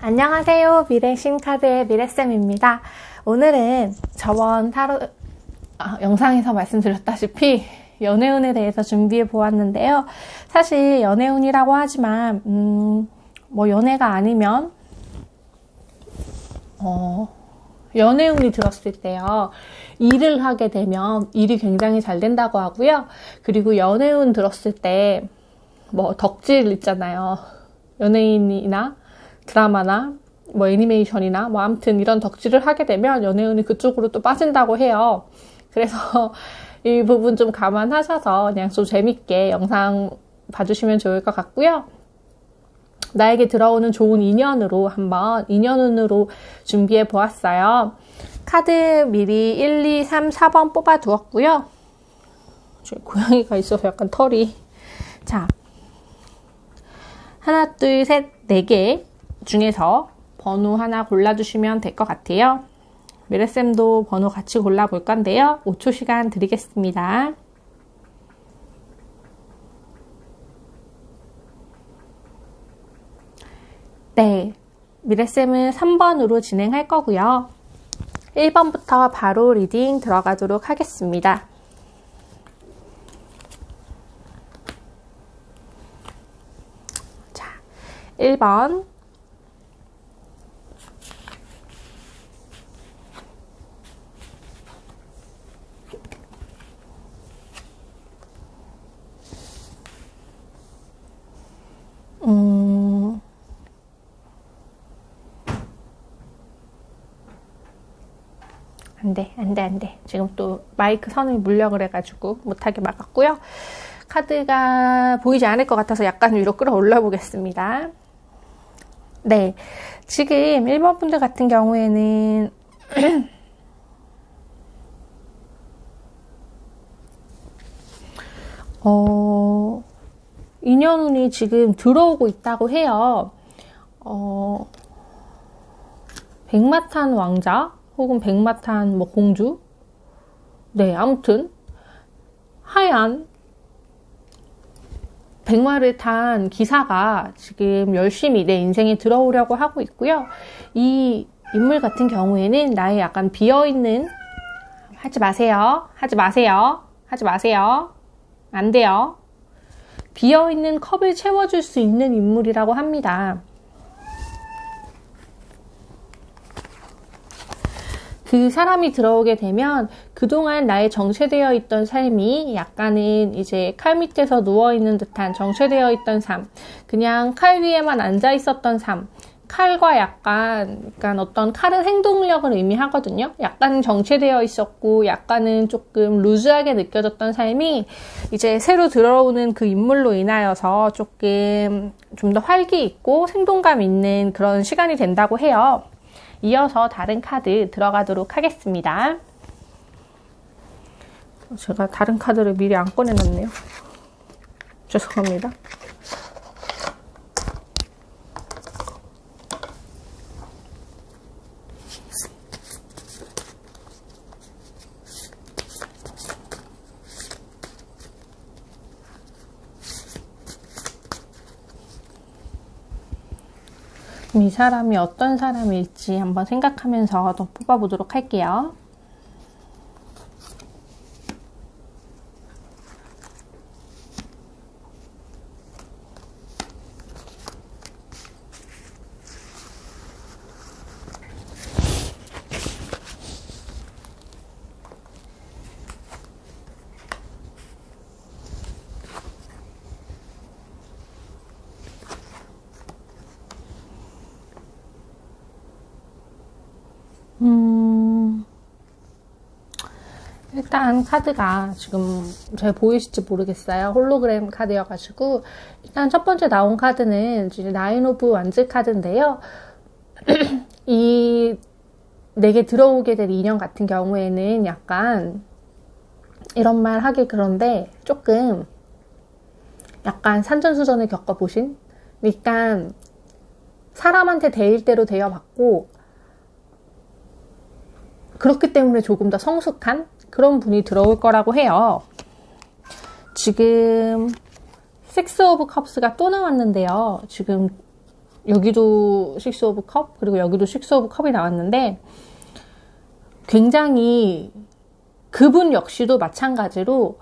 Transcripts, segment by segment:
안녕하세요. 미래신카드의 미래쌤입니다. 오늘은 저번 영상에서 말씀드렸다시피 연애운에 대해서 준비해 보았는데요. 사실 연애운이라고 하지만 뭐 연애가 아니면 연애운이 들었을 때요, 일을 하게 되면 일이 굉장히 잘 된다고 하고요. 그리고 연애운 들었을 때 뭐 덕질 있잖아요. 연예인이나 드라마나 뭐 애니메이션이나 뭐 아무튼 이런 덕질을 하게 되면 연애운이 그쪽으로 또 빠진다고 해요. 그래서 이 부분 좀 감안하셔서 그냥 좀 재밌게 영상 봐주시면 좋을 것 같고요. 나에게 들어오는 좋은 인연으로 한번 인연운으로 준비해 보았어요. 카드 미리 1, 2, 3, 4번 뽑아 두었고요. 고양이가 있어서 약간 털이. 자, 하나, 둘, 셋, 4개 중에서 번호 하나 골라주시면 될 것 같아요. 미래쌤도 번호 같이 골라볼 건데요. 5초 시간 드리겠습니다. 네, 미래쌤은 3번으로 진행할 거고요. 1번부터 바로 리딩 들어가도록 하겠습니다. 자, 1번. 안 돼. 지금 또 마이크 선을 물려 그래가지고 못하게 막았고요. 카드가 보이지 않을 것 같아서 약간 위로 끌어올려 보겠습니다. 네, 지금 1번 분들 같은 경우에는 인연운이 지금 들어오고 있다고 해요. 백마탄 왕자 혹은 백마탄 뭐 공주, 네, 아무튼 하얀 백마를 탄 기사가 지금 열심히 내 인생에 들어오려고 하고 있고요. 이 인물 같은 경우에는 나의 약간 비어있는, 하지 마세요, 안 돼요. 비어있는 컵을 채워줄 수 있는 인물이라고 합니다. 그 사람이 들어오게 되면 그동안 나의 정체되어 있던 삶이 약간은 이제 칼 밑에서 누워있는 듯한 정체되어 있던 삶, 그냥 칼 위에만 앉아 있었던 삶, 칼과 약간 어떤 칼은 행동력을 의미하거든요. 약간 정체되어 있었고 약간은 조금 루즈하게 느껴졌던 삶이 이제 새로 들어오는 그 인물로 인하여서 조금 좀 더 활기 있고 생동감 있는 그런 시간이 된다고 해요. 이어서 다른 카드 들어가도록 하겠습니다. 제가 다른 카드를 미리 안 꺼내놨네요. 죄송합니다. 이 사람이 어떤 사람일지 한번 생각하면서 더 뽑아보도록 할게요. 일단 카드가 지금 잘 보이실지 모르겠어요. 홀로그램 카드여가지고 일단 첫 번째 나온 카드는 이제 나인 오브 완즈 카드인데요. 이 내게 들어오게 될 인연 같은 경우에는 약간 이런 말 하기 그런데 조금 약간 산전수전을 겪어보신, 그러니까 사람한테 대일 대로 대여받고 그렇기 때문에 조금 더 성숙한 그런 분이 들어올 거라고 해요. 지금 6 오브 컵스가 또 나왔는데요. 지금 여기도 6 오브 컵, 그리고 여기도 6 오브 컵이 나왔는데 굉장히 그분 역시도 마찬가지로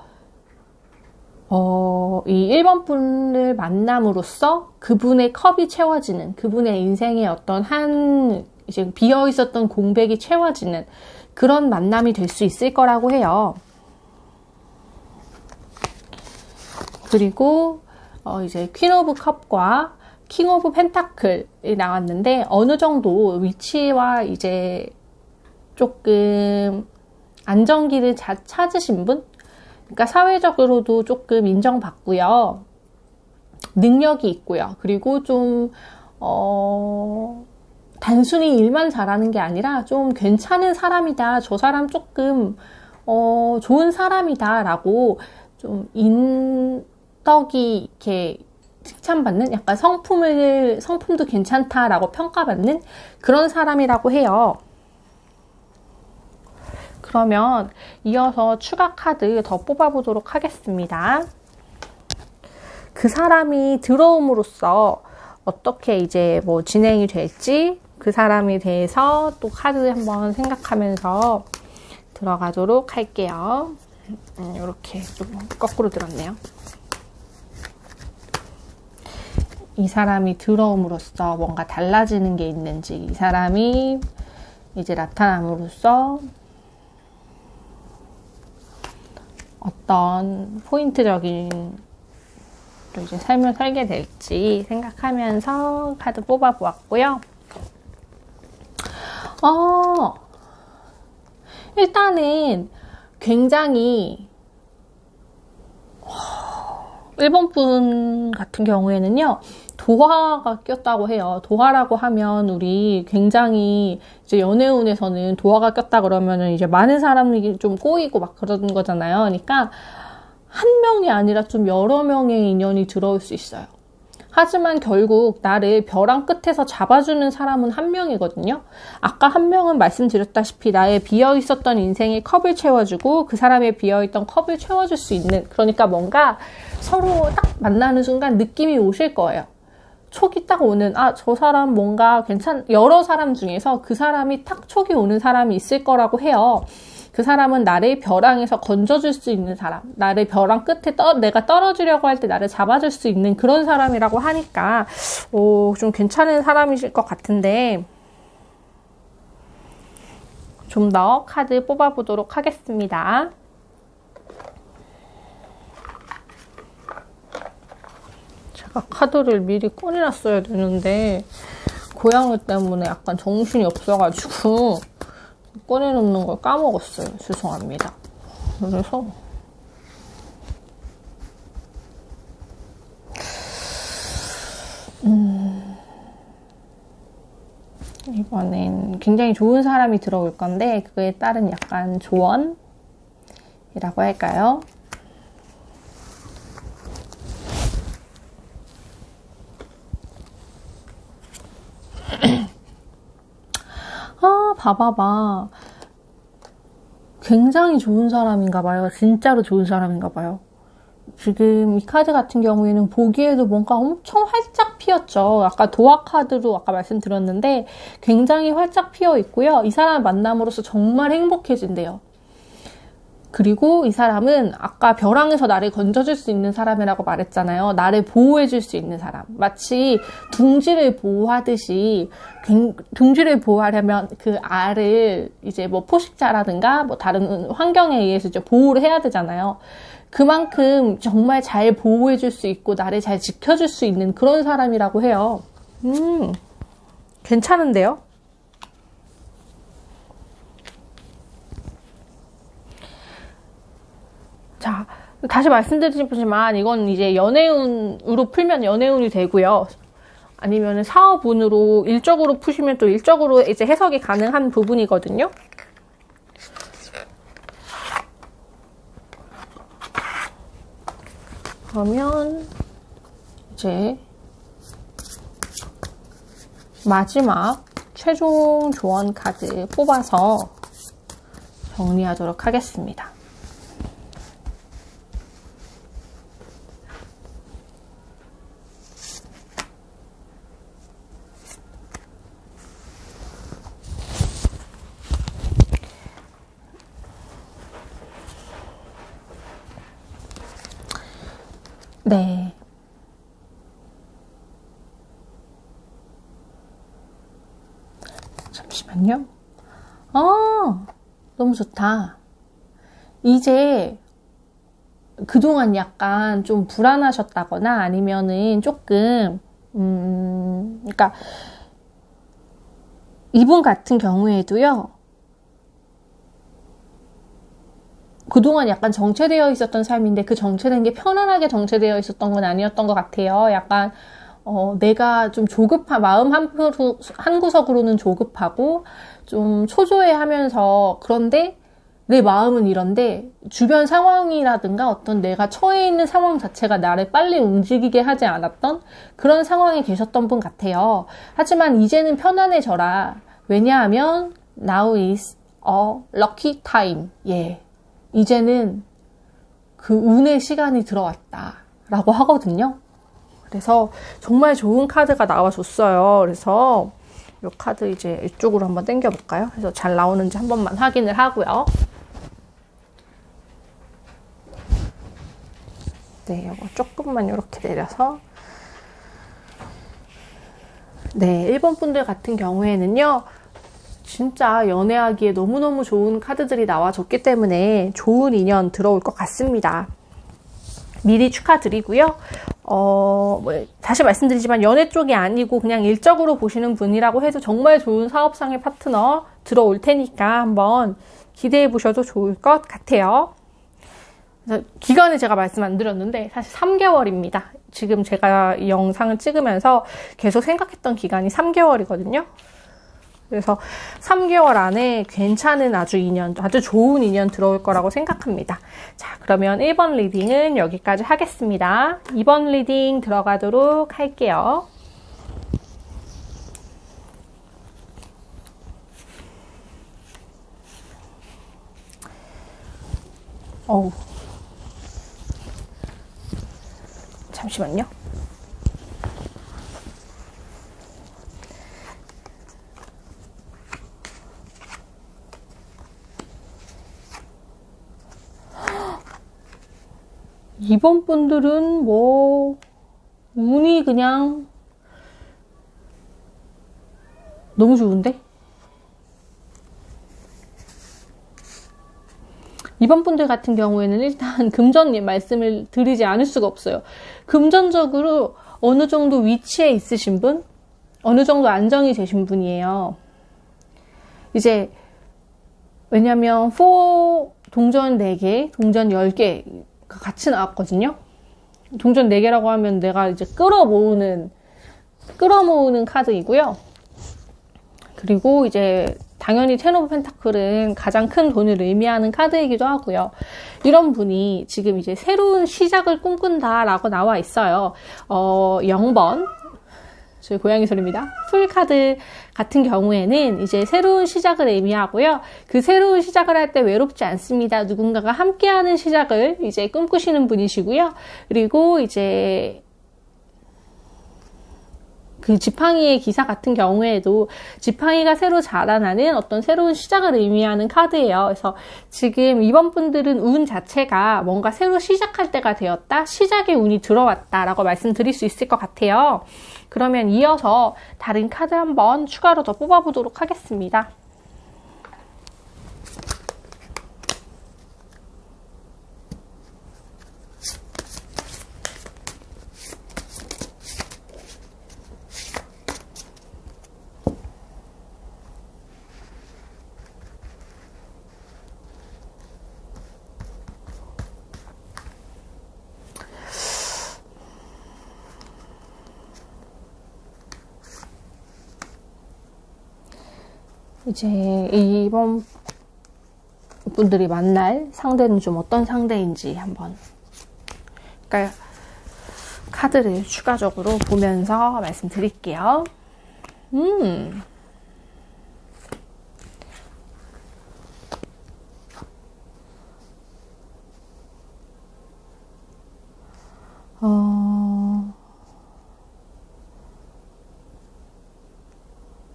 이 1번 분을 만남으로써 그분의 컵이 채워지는, 그분의 인생의 어떤 이제 비어 있었던 공백이 채워지는 그런 만남이 될 수 있을 거라고 해요. 그리고 이제 퀸 오브 컵과 킹 오브 펜타클이 나왔는데 어느 정도 위치와 이제 조금 안정기를 찾으신 분? 그러니까 사회적으로도 조금 인정받고요. 능력이 있고요. 그리고 좀 단순히 일만 잘하는 게 아니라 좀 괜찮은 사람이다. 저 사람 조금 좋은 사람이다 라고 좀 인덕이 이렇게 칭찬받는, 약간 성품도 괜찮다라고 평가받는 그런 사람이라고 해요. 그러면 이어서 추가 카드 더 뽑아보도록 하겠습니다. 그 사람이 들어옴으로써 어떻게 이제 뭐 진행이 될지 그 사람에 대해서 또 카드 한번 생각하면서 들어가도록 할게요. 이렇게 좀 거꾸로 들었네요. 이 사람이 들어옴으로써 뭔가 달라지는 게 있는지, 이 사람이 이제 나타남으로써 어떤 포인트적인 또 이제 삶을 살게 될지 생각하면서 카드 뽑아 보았고요. 일단은 굉장히 1번 분 같은 경우에는요, 도화가 꼈다고 해요. 도화라고 하면 우리 굉장히 이제 연애운에서는 도화가 꼈다 그러면은 이제 많은 사람이 좀 꼬이고 막 그러는 거잖아요. 그러니까 한 명이 아니라 좀 여러 명의 인연이 들어올 수 있어요. 하지만 결국 나를 벼랑 끝에서 잡아주는 사람은 한 명이거든요. 아까 한 명은 말씀드렸다시피 나의 비어있었던 인생의 컵을 채워주고 그 사람의 비어있던 컵을 채워줄 수 있는, 그러니까 뭔가 서로 딱 만나는 순간 느낌이 오실 거예요. 촉이 딱 오는, 저 사람 뭔가 여러 사람 중에서 그 사람이 딱 촉이 오는 사람이 있을 거라고 해요. 그 사람은 나를 벼랑에서 건져줄 수 있는 사람, 나를 벼랑 끝에 내가 떨어지려고 할 때 나를 잡아줄 수 있는 그런 사람이라고 하니까 좀 괜찮은 사람이실 것 같은데, 좀 더 카드 뽑아보도록 하겠습니다. 제가 카드를 미리 꺼내놨어야 되는데 고양이 때문에 약간 정신이 없어가지고 꺼내놓는 걸 까먹었어요. 죄송합니다. 그래서 이번엔 굉장히 좋은 사람이 들어올 건데 그거에 따른 약간 조언이라고 할까요? 봐봐봐. 굉장히 좋은 사람인가 봐요. 진짜로 좋은 사람인가 봐요. 지금 이 카드 같은 경우에는 보기에도 뭔가 엄청 활짝 피었죠. 아까 도화 카드로 아까 말씀드렸는데 굉장히 활짝 피어 있고요. 이 사람 만남으로써 정말 행복해진대요. 그리고 이 사람은 아까 벼랑에서 나를 건져줄 수 있는 사람이라고 말했잖아요. 나를 보호해줄 수 있는 사람. 마치 둥지를 보호하듯이, 둥지를 보호하려면 그 알을 이제 뭐 포식자라든가 뭐 다른 환경에 의해서 이제 보호를 해야 되잖아요. 그만큼 정말 잘 보호해줄 수 있고 나를 잘 지켜줄 수 있는 그런 사람이라고 해요. 괜찮은데요? 자, 다시 말씀드리지만 이건 이제 연애운으로 풀면 연애운이 되고요. 아니면 사업운으로 일적으로 푸시면 또 일적으로 이제 해석이 가능한 부분이거든요. 그러면 이제 마지막 최종 조언 카드 뽑아서 정리하도록 하겠습니다. 네. 잠시만요. 너무 좋다. 이제 그동안 약간 좀 불안하셨다거나 아니면은 조금, 그러니까 이분 같은 경우에도요, 그동안 약간 정체되어 있었던 삶인데 그 정체된 게 편안하게 정체되어 있었던 건 아니었던 것 같아요. 약간 내가 좀 마음 한 구석으로는 조급하고 좀 초조해하면서 그런데 내 마음은 이런데 주변 상황이라든가 어떤 내가 처해 있는 상황 자체가 나를 빨리 움직이게 하지 않았던 그런 상황에 계셨던 분 같아요. 하지만 이제는 편안해져라. 왜냐하면 now is a lucky time. 예. 이제는 그 운의 시간이 들어왔다 라고 하거든요. 그래서 정말 좋은 카드가 나와줬어요. 그래서 이 카드 이제 이쪽으로 한번 당겨 볼까요? 그래서 잘 나오는지 한 번만 확인을 하고요. 네, 이거 조금만 이렇게 내려서. 네, 1번 분들 같은 경우에는요, 진짜 연애하기에 너무너무 좋은 카드들이 나와줬기 때문에 좋은 인연 들어올 것 같습니다. 미리 축하드리고요. 다시 말씀드리지만 연애 쪽이 아니고 그냥 일적으로 보시는 분이라고 해도 정말 좋은 사업상의 파트너 들어올 테니까 한번 기대해 보셔도 좋을 것 같아요. 기간을 제가 말씀 안 드렸는데 사실 3개월입니다. 지금 제가 이 영상을 찍으면서 계속 생각했던 기간이 3개월이거든요. 그래서 3개월 안에 괜찮은 아주 좋은 인연 들어올 거라고 생각합니다. 자, 그러면 1번 리딩은 여기까지 하겠습니다. 2번 리딩 들어가도록 할게요. 잠시만요. 이번 분들은 운이 그냥 너무 좋은데? 이번 분들 같은 경우에는 일단 금전님 말씀을 드리지 않을 수가 없어요. 금전적으로 어느 정도 위치에 있으신 분, 어느 정도 안정이 되신 분이에요. 이제 왜냐면 동전 4개, 동전 10개 같이 나왔거든요. 동전 4개라고 하면 내가 이제 끌어모으는 카드이고요. 그리고 이제 당연히 텐 오브 펜타클은 가장 큰 돈을 의미하는 카드이기도 하고요. 이런 분이 지금 이제 새로운 시작을 꿈꾼다라고 나와 있어요. 0번. 저희 고양이 소리입니다. 풀카드 같은 경우에는 이제 새로운 시작을 의미하고요. 그 새로운 시작을 할 때 외롭지 않습니다. 누군가가 함께하는 시작을 이제 꿈꾸시는 분이시고요. 그리고 이제 그 지팡이의 기사 같은 경우에도 지팡이가 새로 자라나는 어떤 새로운 시작을 의미하는 카드예요. 그래서 지금 이번 분들은 운 자체가 뭔가 새로 시작할 때가 되었다, 시작의 운이 들어왔다라고 말씀드릴 수 있을 것 같아요. 그러면 이어서 다른 카드 한번 추가로 더 뽑아보도록 하겠습니다. 이제 이번 분들이 만날 상대는 좀 어떤 상대인지 한번 그러니까 카드를 추가적으로 보면서 말씀드릴게요.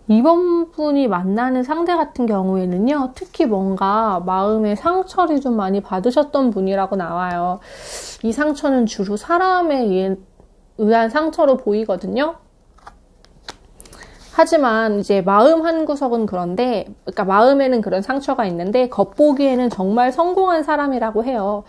이번 분이 만나는 상대 같은 경우에는요, 특히 뭔가 마음의 상처를 좀 많이 받으셨던 분이라고 나와요. 이 상처는 주로 사람에 의한 상처로 보이거든요. 하지만 이제 마음 한구석은 그런데, 그러니까 마음에는 그런 상처가 있는데 겉보기에는 정말 성공한 사람이라고 해요.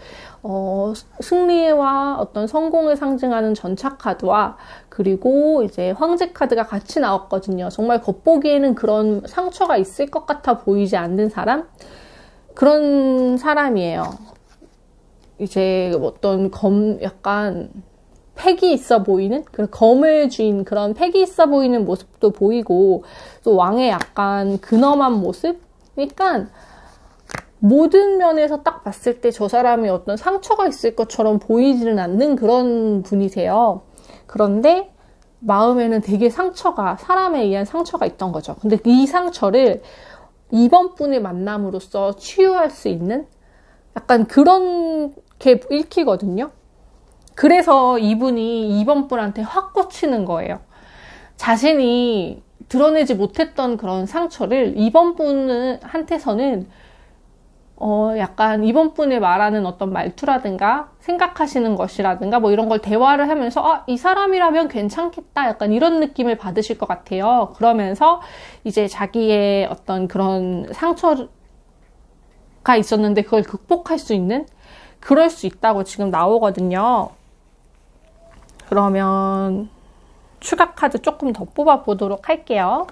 승리와 어떤 성공을 상징하는 전차 카드와 그리고 이제 황제 카드가 같이 나왔거든요. 정말 겉보기에는 그런 상처가 있을 것 같아 보이지 않는 사람? 그런 사람이에요. 이제 어떤 약간 패기 있어 보이는? 검을 쥔 그런 패기 있어 보이는 모습도 보이고, 또 왕의 약간 근엄한 모습? 그러니까 모든 면에서 딱 봤을 때 저 사람이 어떤 상처가 있을 것처럼 보이지는 않는 그런 분이세요. 그런데 마음에는 되게 사람에 의한 상처가 있던 거죠. 근데 이 상처를 이번 분의 만남으로써 치유할 수 있는 약간 그렇게 읽히거든요. 그래서 이분이 이번 분한테 확 꽂히는 거예요. 자신이 드러내지 못했던 그런 상처를 이번 분한테서는 약간 이번 분이 말하는 어떤 말투라든가 생각하시는 것이라든가 뭐 이런 걸 대화를 하면서 이 사람이라면 괜찮겠다 약간 이런 느낌을 받으실 것 같아요. 그러면서 이제 자기의 어떤 그런 상처가 있었는데 그걸 극복할 수 있는 그럴 수 있다고 지금 나오거든요. 그러면 추가 카드 조금 더 뽑아 보도록 할게요.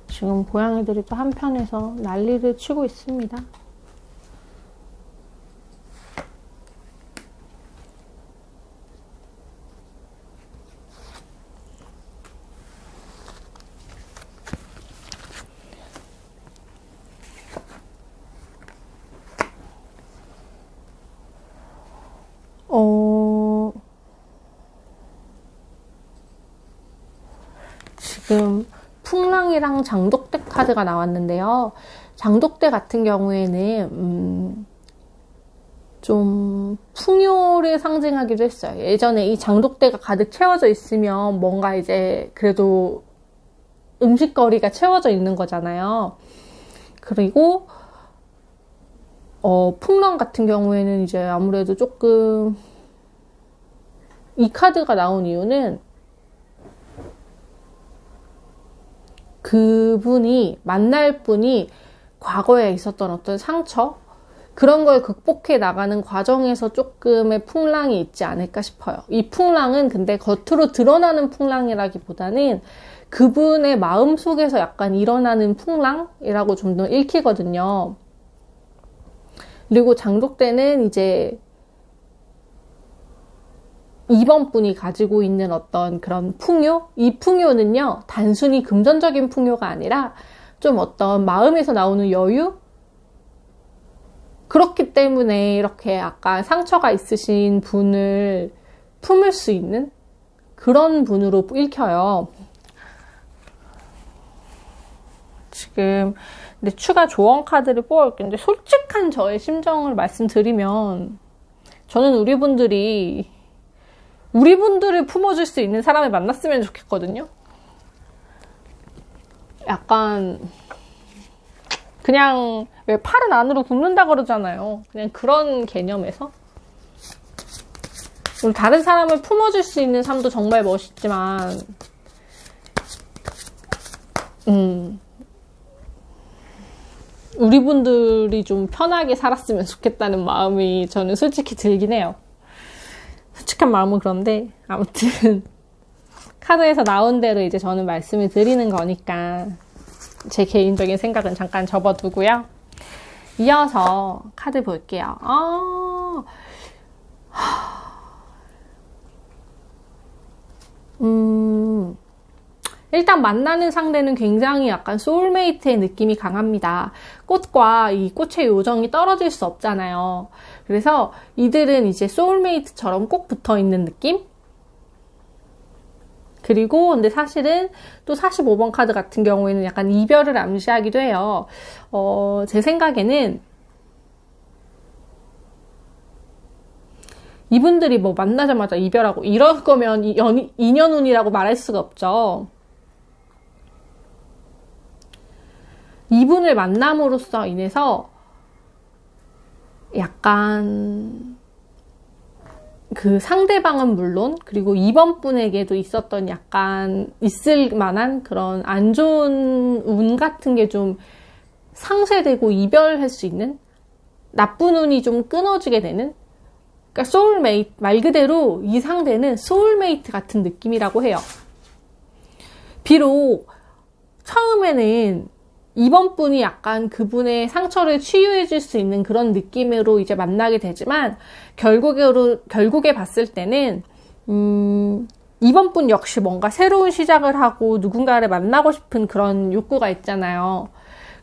지금 고양이들이 또 한편에서 난리를 치고 있습니다. 지금 풍랑이랑 장독대 카드가 나왔는데요. 장독대 같은 경우에는 좀 풍요를 상징하기도 했어요. 예전에 이 장독대가 가득 채워져 있으면 뭔가 이제 그래도 음식거리가 채워져 있는 거잖아요. 그리고 풍랑 같은 경우에는 이제 아무래도 조금 이 카드가 나온 이유는 그분이 만날 분이 과거에 있었던 어떤 상처 그런 걸 극복해 나가는 과정에서 조금의 풍랑이 있지 않을까 싶어요. 이 풍랑은 근데 겉으로 드러나는 풍랑이라기보다는 그분의 마음 속에서 약간 일어나는 풍랑이라고 좀 더 읽히거든요. 그리고 장독대는 이제 2번 분이 가지고 있는 어떤 그런 풍요? 이 풍요는요, 단순히 금전적인 풍요가 아니라 좀 어떤 마음에서 나오는 여유? 그렇기 때문에 이렇게 약간 상처가 있으신 분을 품을 수 있는 그런 분으로 읽혀요. 지금 근데 추가 조언 카드를 뽑아볼 건데 솔직한 저의 심정을 말씀드리면 저는 우리 분들을 품어줄 수 있는 사람을 만났으면 좋겠거든요. 약간 그냥 왜 팔은 안으로 굽는다 그러잖아요. 그냥 그런 개념에서 다른 사람을 품어줄 수 있는 삶도 정말 멋있지만 우리 분들이 좀 편하게 살았으면 좋겠다는 마음이 저는 솔직히 들긴 해요. 솔직한 마음은 그런데 아무튼 카드에서 나온 대로 이제 저는 말씀을 드리는 거니까 제 개인적인 생각은 잠깐 접어두고요. 이어서 카드 볼게요. 일단 만나는 상대는 굉장히 약간 소울메이트의 느낌이 강합니다. 꽃과 이 꽃의 요정이 떨어질 수 없잖아요. 그래서 이들은 이제 소울메이트처럼 꼭 붙어 있는 느낌? 그리고 근데 사실은 또 45번 카드 같은 경우에는 약간 이별을 암시하기도 해요. 제 생각에는 이분들이 뭐 만나자마자 이별하고 이럴 거면 인연운이라고 말할 수가 없죠. 이분을 만남으로써 인해서 약간 그 상대방은 물론 그리고 이번 분에게도 있었던 약간 있을 만한 그런 안 좋은 운 같은 게 좀 상쇄되고 이별할 수 있는 나쁜 운이 좀 끊어지게 되는, 그러니까 소울메이트, 말 그대로 이 상대는 소울메이트 같은 느낌이라고 해요. 비록 처음에는 이번 분이 약간 그분의 상처를 치유해 줄 수 있는 그런 느낌으로 이제 만나게 되지만, 결국에 봤을 때는, 이번 분 역시 뭔가 새로운 시작을 하고 누군가를 만나고 싶은 그런 욕구가 있잖아요.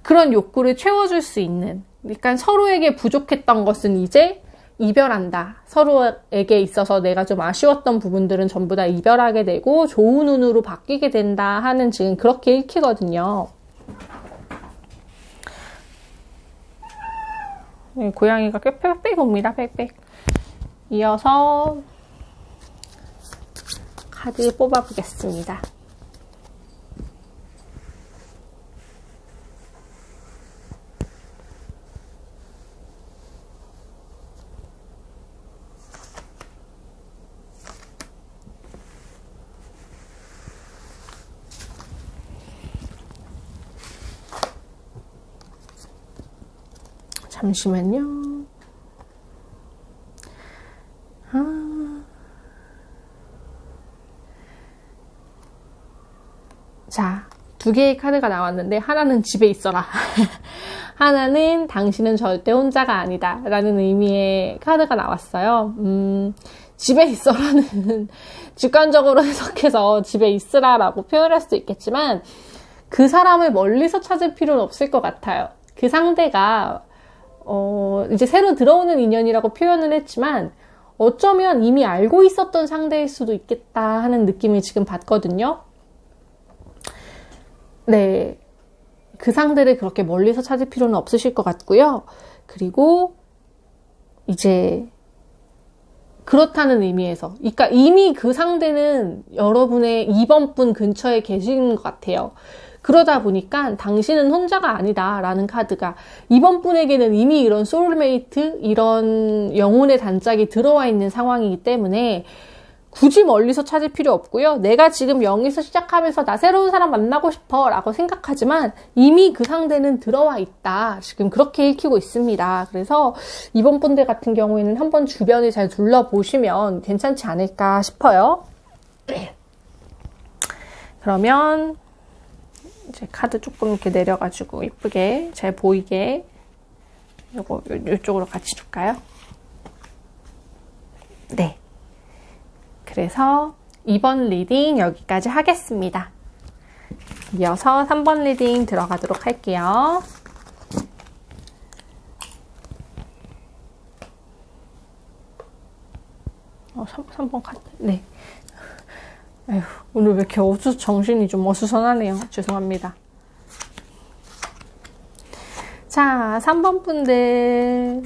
그런 욕구를 채워줄 수 있는, 그러니까 서로에게 부족했던 것은 이제 이별한다. 서로에게 있어서 내가 좀 아쉬웠던 부분들은 전부 다 이별하게 되고 좋은 운으로 바뀌게 된다 하는 지금 그렇게 읽히거든요. 네, 고양이가 꽤 빽빽 옵니다. 빽빽. 이어서 카드 뽑아보겠습니다. 잠시만요. 자, 두 개의 카드가 나왔는데 하나는 집에 있어라. 하나는 당신은 절대 혼자가 아니다 라는 의미의 카드가 나왔어요. 집에 있어라는 직관적으로 해석해서 집에 있으라라고 표현할 수도 있겠지만 그 사람을 멀리서 찾을 필요는 없을 것 같아요. 그 상대가 이제 새로 들어오는 인연이라고 표현을 했지만 어쩌면 이미 알고 있었던 상대일 수도 있겠다 하는 느낌을 지금 받거든요. 네. 그 상대를 그렇게 멀리서 찾을 필요는 없으실 것 같고요. 그리고 이제 그렇다는 의미에서, 그러니까 이미 그 상대는 여러분의 2번 분 근처에 계시는 것 같아요. 그러다 보니까 당신은 혼자가 아니다 라는 카드가 이번 분에게는 이미 이런 소울메이트, 이런 영혼의 단짝이 들어와 있는 상황이기 때문에 굳이 멀리서 찾을 필요 없고요. 내가 지금 0에서 시작하면서 나 새로운 사람 만나고 싶어 라고 생각하지만 이미 그 상대는 들어와 있다. 지금 그렇게 읽히고 있습니다. 그래서 이번 분들 같은 경우에는 한번 주변을 잘 둘러보시면 괜찮지 않을까 싶어요. 그러면 이제 카드 조금 이렇게 내려가지고 이쁘게 잘 보이게 이쪽으로 같이 줄까요? 네. 그래서 2번 리딩 여기까지 하겠습니다. 이어서 3번 리딩 들어가도록 할게요. 어, 3번 카드. 네. 에휴, 오늘 왜 이렇게 정신이 좀 어수선하네요. 죄송합니다. 자, 3번 분들.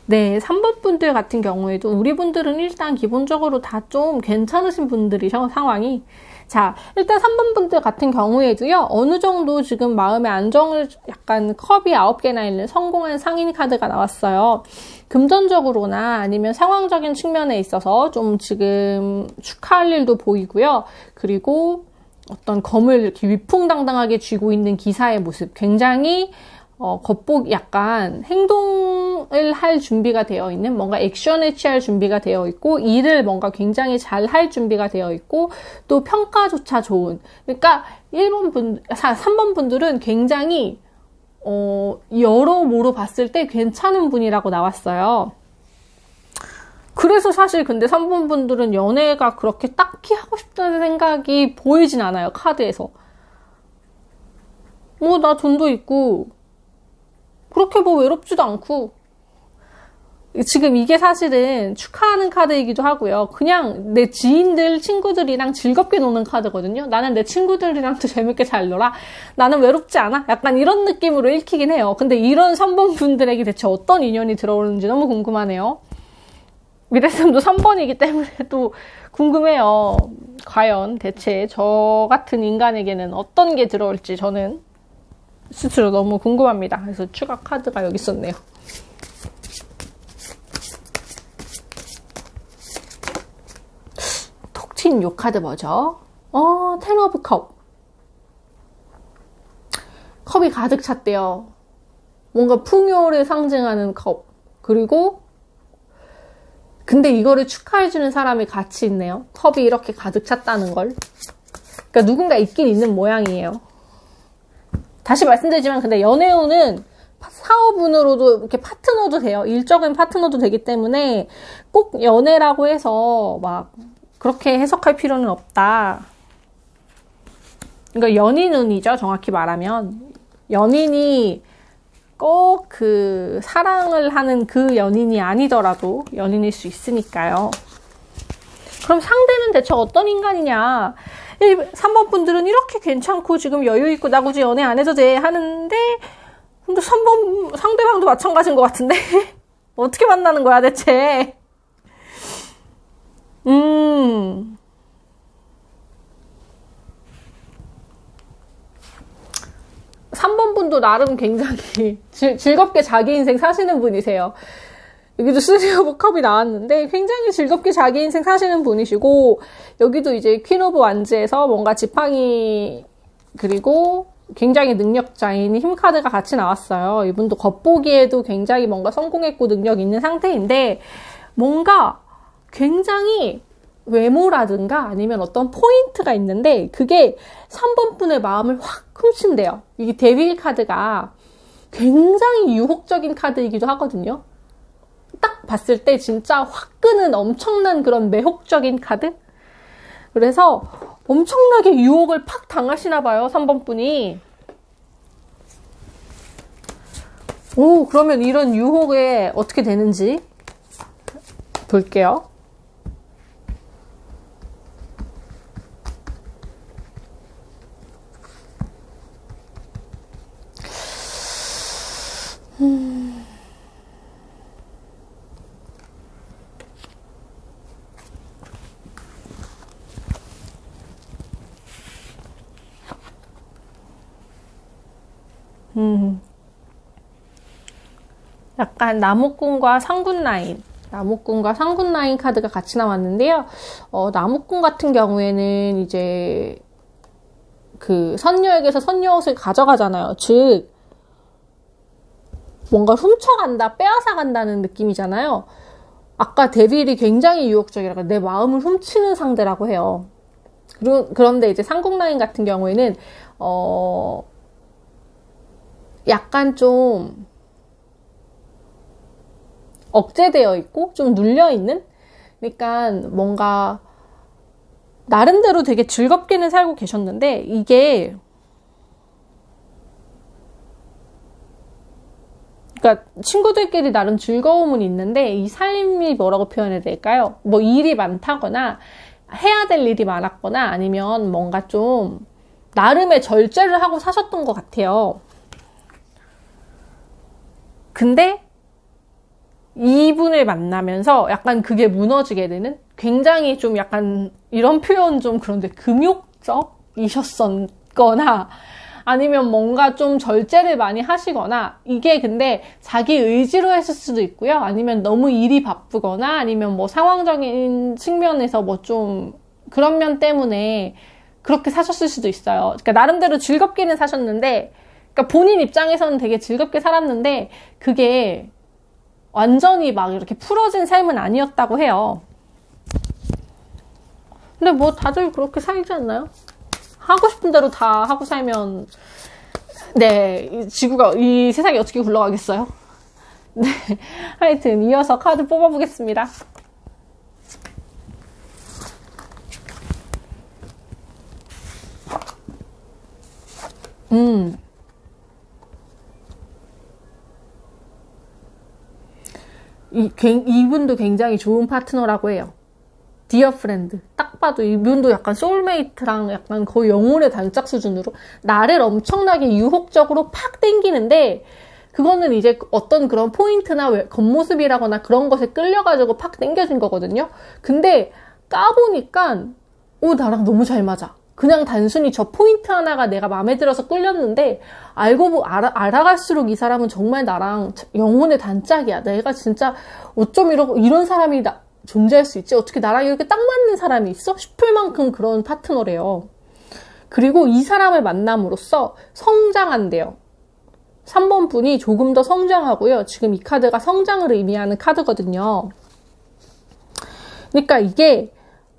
네, 3번 분들 같은 경우에도 우리 분들은 일단 기본적으로 다 좀 괜찮으신 분들이셔, 상황이. 자, 일단 3번 분들 같은 경우에도요, 어느 정도 지금 마음의 안정을 약간 컵이 9개나 있는 성공한 상인 카드가 나왔어요. 금전적으로나 아니면 상황적인 측면에 있어서 좀 지금 축하할 일도 보이고요. 그리고 어떤 검을 이렇게 위풍당당하게 쥐고 있는 기사의 모습, 굉장히 겉보기 약간 행동을 할 준비가 되어 있는, 뭔가 액션을 취할 준비가 되어 있고, 일을 뭔가 굉장히 잘 할 준비가 되어 있고, 또 평가조차 좋은. 그러니까 3번 분들은 굉장히 여러모로 봤을 때 괜찮은 분이라고 나왔어요. 그래서 사실 근데 3번 분들은 연애가 그렇게 딱히 하고 싶다는 생각이 보이진 않아요, 카드에서. 나 돈도 있고, 그렇게 뭐 외롭지도 않고, 지금 이게 사실은 축하하는 카드이기도 하고요. 그냥 내 지인들, 친구들이랑 즐겁게 노는 카드거든요. 나는 내 친구들이랑도 재밌게 잘 놀아. 나는 외롭지 않아. 약간 이런 느낌으로 읽히긴 해요. 근데 이런 3번 분들에게 대체 어떤 인연이 들어오는지 너무 궁금하네요. 미래쌤도 3번이기 때문에 또 궁금해요. 과연 대체 저 같은 인간에게는 어떤 게 들어올지 저는 스스로 너무 궁금합니다. 그래서 추가 카드가 여기 있었네요. 톡 튄 요 카드 뭐죠? 텐 오브 컵. 컵이 가득 찼대요. 뭔가 풍요를 상징하는 컵. 그리고 근데 이거를 축하해주는 사람이 같이 있네요. 컵이 이렇게 가득 찼다는 걸. 그러니까 누군가 있긴 있는 모양이에요. 다시 말씀드리지만 근데 연애운은 사업운으로도 이렇게 파트너도 돼요. 일적인 파트너도 되기 때문에 꼭 연애라고 해서 막 그렇게 해석할 필요는 없다. 그러니까 연인운이죠. 정확히 말하면. 연인이 꼭 그 사랑을 하는 그 연인이 아니더라도 연인일 수 있으니까요. 그럼 상대는 대체 어떤 인간이냐? 3번 분들은 이렇게 괜찮고 지금 여유 있고 나 굳이 연애 안 해도 돼 하는데 근데 3번 상대방도 마찬가지인 것 같은데 어떻게 만나는 거야 대체? 3번 분도 나름 굉장히 즐겁게 자기 인생 사시는 분이세요. 여기도 3 오브 컵이 나왔는데 굉장히 즐겁게 자기 인생 사시는 분이시고 여기도 이제 퀸 오브 완즈에서 뭔가 지팡이 그리고 굉장히 능력자인 힘 카드가 같이 나왔어요. 이분도 겉보기에도 굉장히 뭔가 성공했고 능력 있는 상태인데 뭔가 굉장히 외모라든가 아니면 어떤 포인트가 있는데 그게 3번 분의 마음을 확 훔친대요. 이게 데빌 카드가 굉장히 유혹적인 카드이기도 하거든요. 딱 봤을 때 진짜 확 끄는 엄청난 그런 매혹적인 카드? 그래서 엄청나게 유혹을 팍 당하시나 봐요, 3번 분이. 오, 그러면 이런 유혹에 어떻게 되는지 볼게요. 약간 나무꾼과 상군 라인. 나무꾼과 상군 라인 카드가 같이 나왔는데요. 나무꾼 같은 경우에는 이제 그 선녀에게서 선녀옷을 가져가잖아요. 즉, 뭔가 훔쳐간다, 빼앗아간다는 느낌이잖아요. 아까 데빌이 굉장히 유혹적이라고 내 마음을 훔치는 상대라고 해요. 그런데 이제 상군 라인 같은 경우에는 약간 좀 억제되어 있고 좀 눌려있는? 그러니까 뭔가 나름대로 되게 즐겁게는 살고 계셨는데 이게 그러니까 친구들끼리 나름 즐거움은 있는데 이 삶이 뭐라고 표현해야 될까요? 뭐 일이 많다거나 해야 될 일이 많았거나 아니면 뭔가 좀 나름의 절제를 하고 사셨던 것 같아요. 근데 이분을 만나면서 약간 그게 무너지게 되는 굉장히 좀 약간 이런 표현 좀 그런데 금욕적이셨거나 아니면 뭔가 좀 절제를 많이 하시거나 이게 근데 자기 의지로 했을 수도 있고요. 아니면 너무 일이 바쁘거나 아니면 뭐 상황적인 측면에서 뭐 좀 그런 면 때문에 그렇게 사셨을 수도 있어요. 그러니까 나름대로 즐겁게는 사셨는데 그러니까 본인 입장에서는 되게 즐겁게 살았는데 그게 완전히 막 이렇게 풀어진 삶은 아니었다고 해요. 근데 뭐 다들 그렇게 살지 않나요? 하고 싶은 대로 다 하고 살면 네, 이 세상이 어떻게 굴러가겠어요? 네, 하여튼 이어서 카드 뽑아보겠습니다. 이분도 굉장히 좋은 파트너라고 해요. 디어 프렌드. 딱 봐도 이분도 약간 소울메이트랑 약간 거의 영혼의 단짝 수준으로 나를 엄청나게 유혹적으로 팍 땡기는데, 그거는 이제 어떤 그런 포인트나 겉모습이라거나 그런 것에 끌려가지고 팍 땡겨진 거거든요. 근데 까보니까 나랑 너무 잘 맞아. 그냥 단순히 저 포인트 하나가 내가 마음에 들어서 끌렸는데, 알아갈수록 이 사람은 정말 나랑 영혼의 단짝이야. 내가 진짜 어쩜 이런 사람이 존재할 수 있지? 어떻게 나랑 이렇게 딱 맞는 사람이 있어? 싶을 만큼 그런 파트너래요. 그리고 이 사람을 만남으로써 성장한대요. 3번 분이 조금 더 성장하고요. 지금 이 카드가 성장을 의미하는 카드거든요. 그러니까 이게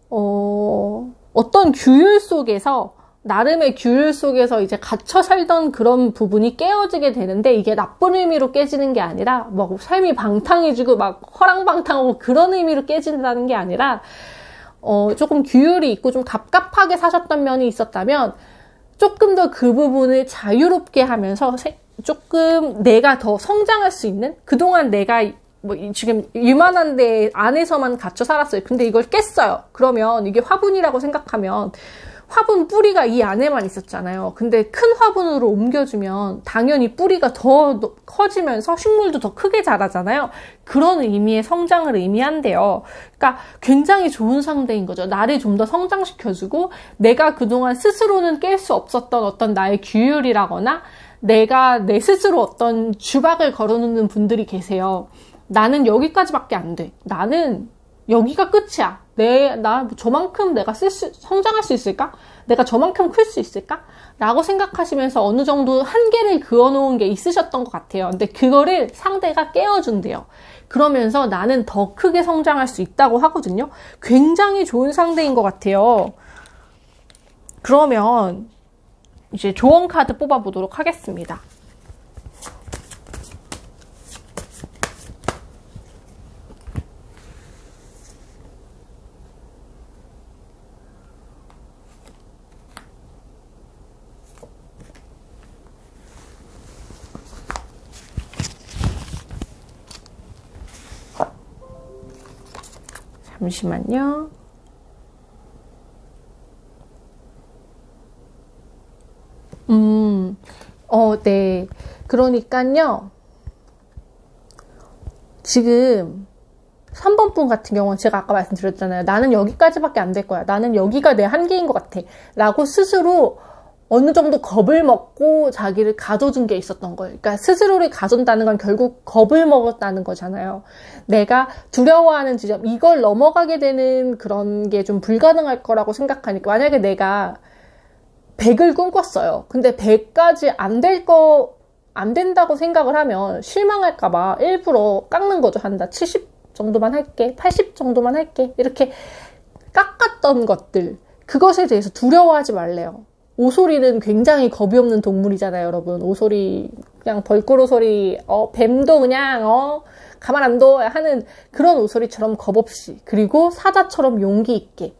어떤 규율 속에서, 나름의 규율 속에서 이제 갇혀 살던 그런 부분이 깨어지게 되는데, 이게 나쁜 의미로 깨지는 게 아니라 막 삶이 방탕해지고 막 허랑방탕하고 그런 의미로 깨진다는 게 아니라, 조금 규율이 있고 좀 갑갑하게 사셨던 면이 있었다면 조금 더 그 부분을 자유롭게 하면서 조금 내가 더 성장할 수 있는, 그동안 내가 지금 유만한 데 안에서만 갇혀 살았어요. 근데 이걸 깼어요. 그러면 이게 화분이라고 생각하면 화분 뿌리가 이 안에만 있었잖아요. 근데 큰 화분으로 옮겨주면 당연히 뿌리가 더 커지면서 식물도 더 크게 자라잖아요. 그런 의미의 성장을 의미한대요. 그러니까 굉장히 좋은 상대인 거죠. 나를 좀 더 성장시켜주고, 내가 그동안 스스로는 깰 수 없었던 어떤 나의 규율이라거나 내가 내 스스로 어떤 주박을 걸어놓는 분들이 계세요. 나는 여기까지밖에 안 돼. 나는 여기가 끝이야. 나 저만큼 내가 성장할 수 있을까? 내가 저만큼 클 수 있을까? 라고 생각하시면서 어느 정도 한계를 그어놓은 게 있으셨던 것 같아요. 근데 그거를 상대가 깨워준대요. 그러면서 나는 더 크게 성장할 수 있다고 하거든요. 굉장히 좋은 상대인 것 같아요. 그러면 이제 조언 카드 뽑아보도록 하겠습니다. 잠시만요. 네. 그러니까요. 지금 3번 분 같은 경우는 제가 아까 말씀드렸잖아요. 나는 여기까지밖에 안 될 거야. 나는 여기가 내 한계인 것 같아. 라고 스스로 어느 정도 겁을 먹고 자기를 가둬둔 게 있었던 거예요. 그러니까 스스로를 가둔다는 건 결국 겁을 먹었다는 거잖아요. 내가 두려워하는 지점, 이걸 넘어가게 되는 그런 게 좀 불가능할 거라고 생각하니까, 만약에 내가 100을 꿈꿨어요. 근데 100까지 안 된다고 생각을 하면 실망할까봐 일부러 깎는 거죠. 한다. 70 정도만 할게. 80 정도만 할게. 이렇게 깎았던 것들. 그것에 대해서 두려워하지 말래요. 오소리는 굉장히 겁이 없는 동물이잖아요, 여러분. 오소리, 그냥 벌꿀 오소리, 뱀도 그냥, 가만 안 둬 하는 그런 오소리처럼 겁 없이. 그리고 사자처럼 용기 있게.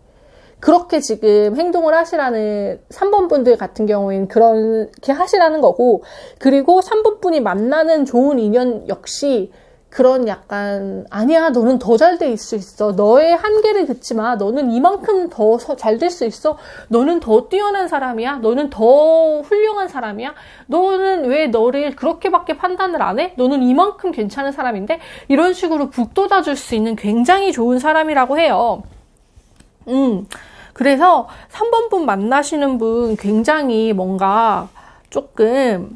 그렇게 지금 행동을 하시라는 3번 분들 같은 경우에는 그렇게 하시라는 거고, 그리고 3번 분이 만나는 좋은 인연 역시 그런 약간, 아니야, 너는 더 잘 돼 있을 수 있어. 너의 한계를 듣지 마. 너는 이만큼 더 잘 될 수 있어. 너는 더 뛰어난 사람이야. 너는 더 훌륭한 사람이야. 너는 왜 너를 그렇게밖에 판단을 안 해? 너는 이만큼 괜찮은 사람인데? 이런 식으로 북돋아줄 수 있는 굉장히 좋은 사람이라고 해요. 그래서 3번 분 만나시는 분 굉장히 뭔가 조금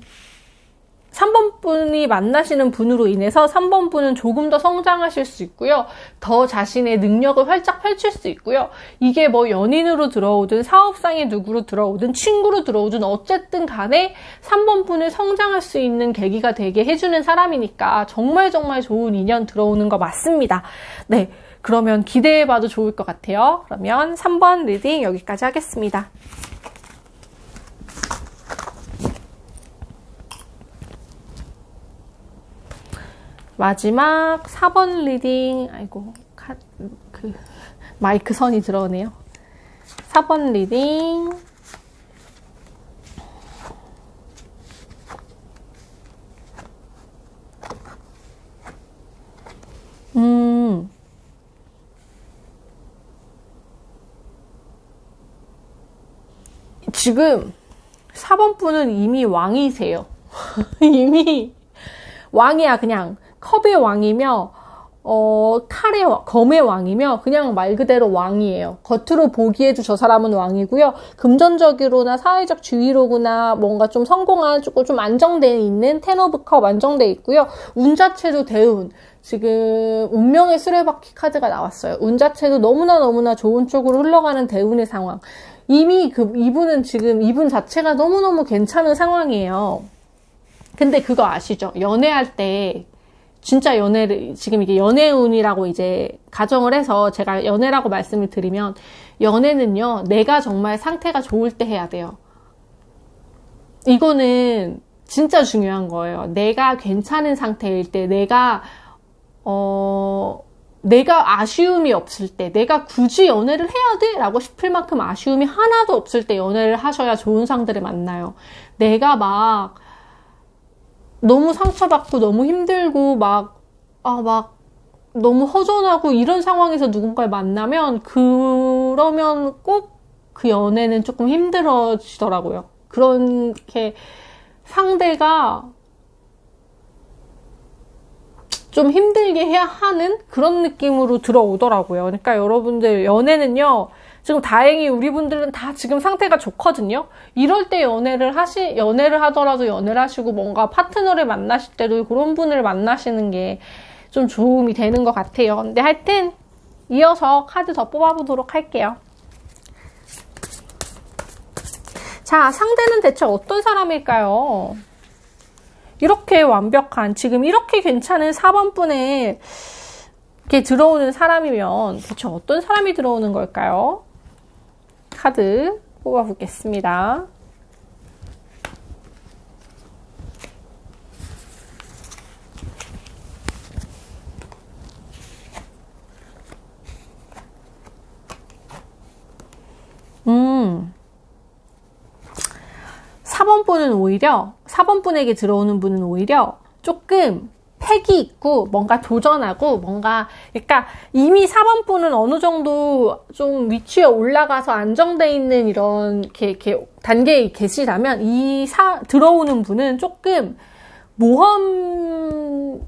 3번 분이 만나시는 분으로 인해서 3번 분은 조금 더 성장하실 수 있고요. 더 자신의 능력을 활짝 펼칠 수 있고요. 이게 뭐 연인으로 들어오든 사업상의 누구로 들어오든 친구로 들어오든 어쨌든 간에 3번 분을 성장할 수 있는 계기가 되게 해주는 사람이니까 정말 정말 좋은 인연 들어오는 거 맞습니다. 네. 그러면 기대해봐도 좋을 것 같아요. 그러면 3번 리딩 여기까지 하겠습니다. 마지막 4번 리딩, 아이고, 마이크 선이 들어오네요. 4번 리딩. 지금 4번 분은 이미 왕이세요. 이미 왕이야. 그냥 컵의 왕이며 검의 왕이며 그냥 말 그대로 왕이에요. 겉으로 보기에도 저 사람은 왕이고요. 금전적으로나 사회적 지위로구나 뭔가 좀 성공한 좀 안정돼 있는 텐 오브 컵 안정돼 있고요. 운 자체도 대운. 지금 운명의 수레바퀴 카드가 나왔어요. 운 자체도 너무나 좋은 쪽으로 흘러가는 대운의 상황. 이미 이분은 지금 이분 자체가 너무너무 괜찮은 상황이에요. 근데 그거 아시죠? 연애할 때 진짜 연애를 지금 이게 연애운이라고 이제 가정을 해서 제가 연애라고 말씀을 드리면 연애는요. 내가 정말 상태가 좋을 때 해야 돼요. 이거는 진짜 중요한 거예요. 내가 괜찮은 상태일 때 내가 아쉬움이 없을 때, 내가 굳이 연애를 해야 돼? 라고 싶을 만큼 아쉬움이 하나도 없을 때 연애를 하셔야 좋은 상대를 만나요. 내가 막, 너무 상처받고, 너무 힘들고, 너무 허전하고, 이런 상황에서 누군가를 만나면, 그러면 꼭 그 연애는 조금 힘들어지더라고요. 그렇게 상대가, 좀 힘들게 해야 하는 그런 느낌으로 들어오더라고요. 그러니까 여러분들 연애는요. 지금 다행히 우리 분들은 다 지금 상태가 좋거든요. 이럴 때 연애를 하더라도 연애를 하시고 뭔가 파트너를 만나실 때도 그런 분을 만나시는 게 좀 도움이 되는 것 같아요. 근데 하여튼 이어서 카드 더 뽑아보도록 할게요. 자, 상대는 대체 어떤 사람일까요? 이렇게 완벽한, 지금 이렇게 괜찮은 4번 분에 이렇게 들어오는 사람이면 대체 어떤 사람이 들어오는 걸까요? 카드 뽑아보겠습니다. 음. 4번 분에게 들어오는 분은 오히려 조금 패기 있고 뭔가 도전하고 뭔가 그러니까 이미 4번 분은 어느 정도 좀 위치에 올라가서 안정돼 있는 이런 이렇게 단계에 계시다면 들어오는 분은 조금 모험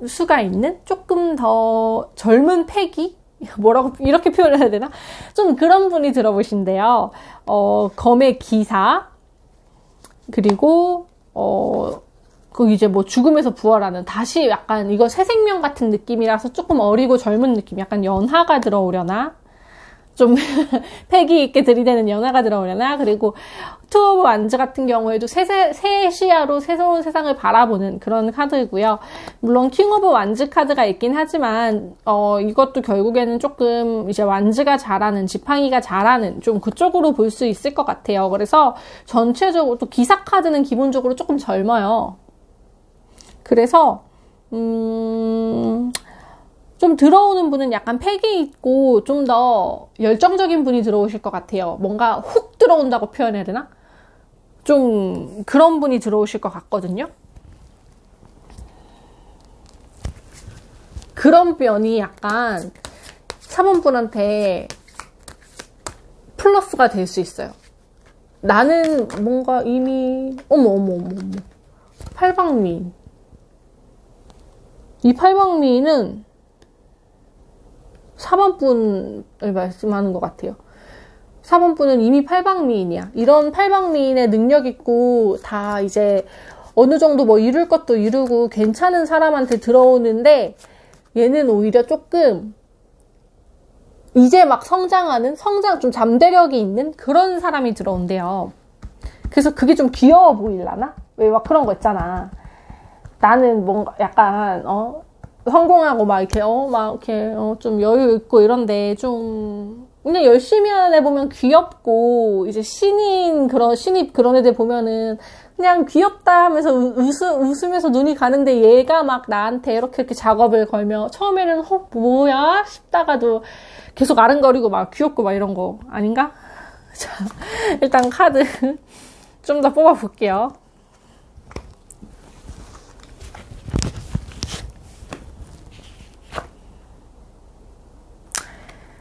수가 있는 조금 더 젊은 패기? 뭐라고 이렇게 표현해야 되나? 좀 그런 분이 들어보신대요. 검의 기사 그리고 그 이제 뭐 죽음에서 부활하는 다시 약간 이거 새 생명 같은 느낌이라서 조금 어리고 젊은 느낌 약간 연하가 들어오려나 좀 패기 있게 들이대는 연하가 들어오려나 그리고 투 오브 완즈 같은 경우에도 새 시야로 새로운 세상을 바라보는 그런 카드이고요. 물론 킹 오브 완즈 카드가 있긴 하지만 이것도 결국에는 조금 이제 완즈가 잘하는 지팡이가 잘하는 좀 그쪽으로 볼 수 있을 것 같아요. 그래서 전체적으로 또 기사 카드는 기본적으로 조금 젊어요. 그래서 좀 들어오는 분은 약간 패기 있고 좀 더 열정적인 분이 들어오실 것 같아요. 뭔가 훅 들어온다고 표현해야 되나? 좀 그런 분이 들어오실 것 같거든요. 그런 면이 약간 3번 분한테 플러스가 될 수 있어요. 나는 뭔가 이미 어머 팔방미인 이 팔방미인은 4번 분을 말씀하는 것 같아요. 4번 분은 이미 팔방미인이야. 이런 팔방미인의 능력 있고 다 이제 어느 정도 뭐 이룰 것도 이루고 괜찮은 사람한테 들어오는데 얘는 오히려 조금 이제 막 성장 좀 잠재력이 있는 그런 사람이 들어온대요. 그래서 그게 좀 귀여워 보이려나? 왜 막 그런 거 있잖아. 나는 뭔가 약간 성공하고 막 이렇게 좀 여유 있고 이런데 좀 그냥 열심히 하는 애 보면 귀엽고 이제 신입 그런 애들 보면은 그냥 귀엽다 하면서 웃으면서 눈이 가는데 얘가 막 나한테 이렇게 작업을 걸며 처음에는 뭐야 싶다가도 계속 아른거리고 막 귀엽고 막 이런 거 아닌가? 자, 일단 카드 좀 더 뽑아볼게요.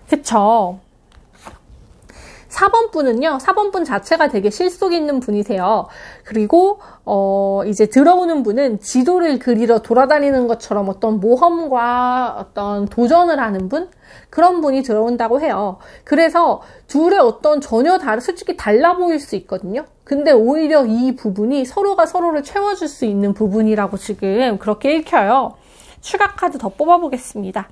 그쵸. 4번 분은요, 4번 분 자체가 되게 실속 있는 분이세요. 그리고, 이제 들어오는 분은 지도를 그리러 돌아다니는 것처럼 어떤 모험과 어떤 도전을 하는 분? 그런 분이 들어온다고 해요. 그래서 둘의 어떤 전혀 솔직히 달라 보일 수 있거든요. 근데 오히려 이 부분이 서로가 서로를 채워줄 수 있는 부분이라고 지금 그렇게 읽혀요. 추가 카드 더 뽑아보겠습니다.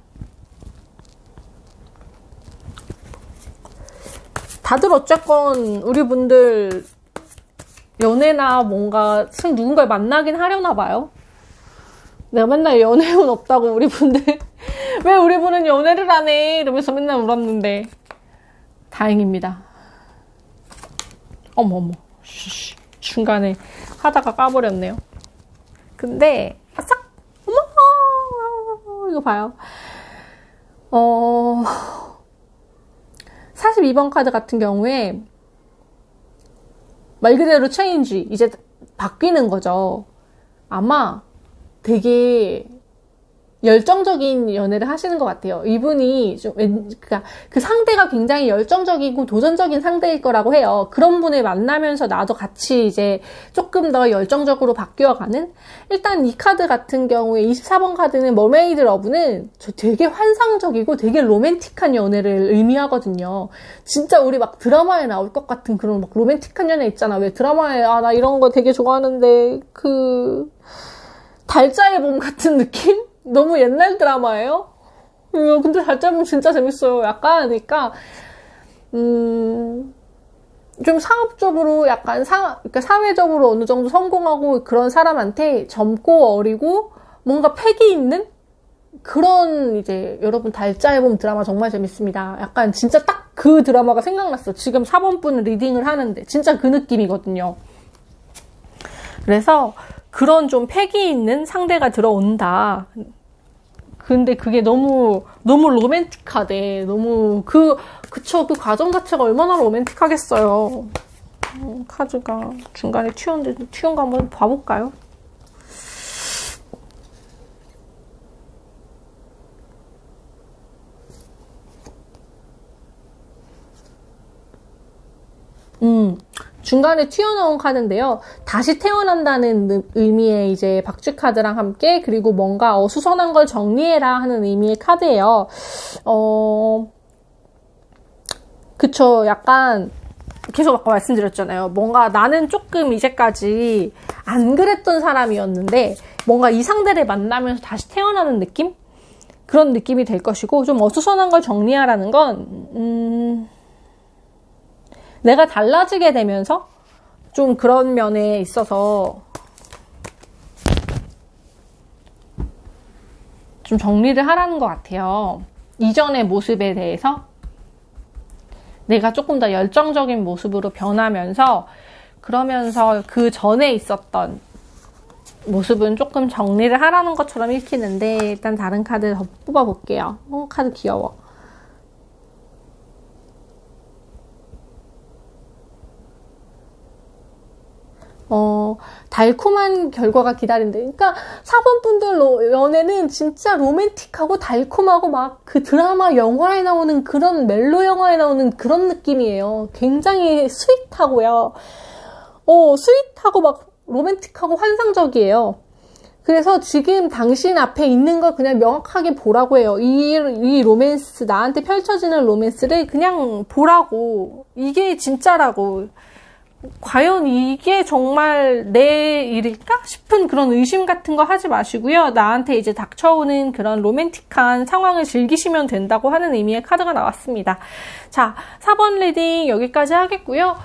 다들 어쨌건 우리 분들 연애나 뭔가 누군가를 만나긴 하려나 봐요. 내가 맨날 연애운 없다고 우리 분들 왜 우리 분은 연애를 안 해? 이러면서 맨날 울었는데 다행입니다. 어머 중간에 하다가 까버렸네요. 근데 아싹 어머 이거 봐요. 42번 카드 같은 경우에 말 그대로 체인지, 이제 바뀌는 거죠. 아마 되게 열정적인 연애를 하시는 것 같아요. 이분이 좀, 그러니까 그 상대가 굉장히 열정적이고 도전적인 상대일 거라고 해요. 그런 분을 만나면서 나도 같이 이제 조금 더 열정적으로 바뀌어가는? 일단 이 카드 같은 경우에 24번 카드는 머메이드 러브는 저 되게 환상적이고 되게 로맨틱한 연애를 의미하거든요. 진짜 우리 막 드라마에 나올 것 같은 그런 막 로맨틱한 연애 있잖아. 왜 드라마에, 나 이런 거 되게 좋아하는데, 달자의 봄 같은 느낌? 너무 옛날 드라마예요? 근데 달자의 봄 진짜 재밌어요. 약간, 그러니까, 좀 사업적으로 약간 그러니까 사회적으로 어느 정도 성공하고 그런 사람한테 젊고 어리고 뭔가 패기 있는 그런 이제 여러분 달자의 봄 드라마 정말 재밌습니다. 약간 진짜 딱 그 드라마가 생각났어. 지금 4번 분 리딩을 하는데 진짜 그 느낌이거든요. 그래서 그런 좀 패기 있는 상대가 들어온다. 근데 그게 너무 로맨틱하대. 그쵸. 그 과정 자체가 얼마나 로맨틱하겠어요. 카드가 중간에 튀운 거 한번 봐볼까요? 중간에 튀어나온 카드인데요. 다시 태어난다는 의미의 이제 박쥐 카드랑 함께, 그리고 뭔가 어수선한 걸 정리해라 하는 의미의 카드예요. 그쵸. 약간 계속 아까 말씀드렸잖아요. 뭔가 나는 조금 이제까지 안 그랬던 사람이었는데 뭔가 이 상대를 만나면서 다시 태어나는 느낌? 그런 느낌이 될 것이고, 좀 어수선한 걸 정리하라는 건 내가 달라지게 되면서 좀 그런 면에 있어서 좀 정리를 하라는 것 같아요. 이전의 모습에 대해서 내가 조금 더 열정적인 모습으로 변하면서, 그러면서 그 전에 있었던 모습은 조금 정리를 하라는 것처럼 읽히는데, 일단 다른 카드 더 뽑아볼게요. 카드 귀여워. 달콤한 결과가 기다린대. 그러니까 4번 분들 연애는 진짜 로맨틱하고 달콤하고 막 그 드라마 영화에 나오는 그런 멜로 영화에 나오는 그런 느낌이에요. 굉장히 스윗하고요. 스윗하고 막 로맨틱하고 환상적이에요. 그래서 지금 당신 앞에 있는 걸 그냥 명확하게 보라고 해요. 이 로맨스, 나한테 펼쳐지는 로맨스를 그냥 보라고. 이게 진짜라고. 과연 이게 정말 내 일일까 싶은 그런 의심 같은 거 하지 마시고요. 나한테 이제 닥쳐오는 그런 로맨틱한 상황을 즐기시면 된다고 하는 의미의 카드가 나왔습니다. 자, 4번 리딩 여기까지 하겠고요.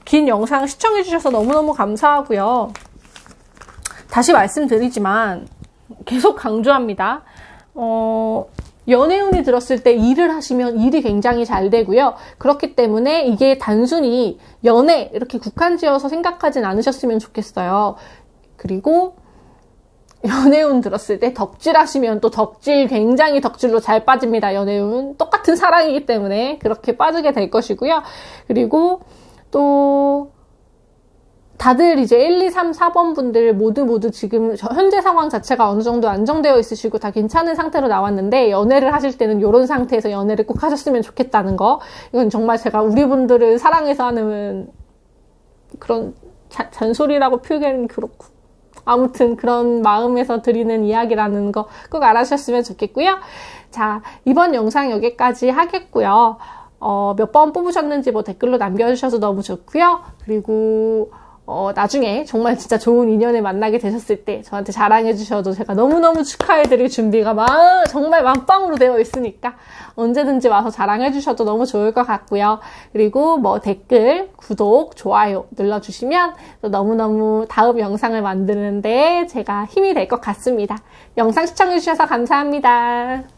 긴 영상 시청해주셔서 너무너무 감사하고요. 다시 말씀드리지만 계속 강조합니다. 연애운이 들었을 때 일을 하시면 일이 굉장히 잘 되고요. 그렇기 때문에 이게 단순히 연애 이렇게 국한지어서 생각하진 않으셨으면 좋겠어요. 그리고 연애운 들었을 때 덕질하시면 또 굉장히 덕질로 잘 빠집니다. 연애운 똑같은 사랑이기 때문에 그렇게 빠지게 될 것이고요. 그리고 또 다들 이제 1, 2, 3, 4번 분들 모두 지금 현재 상황 자체가 어느 정도 안정되어 있으시고 다 괜찮은 상태로 나왔는데, 연애를 하실 때는 이런 상태에서 연애를 꼭 하셨으면 좋겠다는 거. 이건 정말 제가 우리 분들을 사랑해서 하는 그런 잔소리라고 표현은 그렇고, 아무튼 그런 마음에서 드리는 이야기라는 거 꼭 알아주셨으면 좋겠고요. 자, 이번 영상 여기까지 하겠고요. 몇 번 뽑으셨는지 뭐 댓글로 남겨주셔서 너무 좋고요. 그리고 나중에 정말 진짜 좋은 인연을 만나게 되셨을 때 저한테 자랑해 주셔도 제가 너무너무 축하해드릴 준비가 정말 만빵으로 되어 있으니까 언제든지 와서 자랑해 주셔도 너무 좋을 것 같고요. 그리고 뭐 댓글, 구독, 좋아요 눌러주시면 너무너무 다음 영상을 만드는데 제가 힘이 될 것 같습니다. 영상 시청해 주셔서 감사합니다.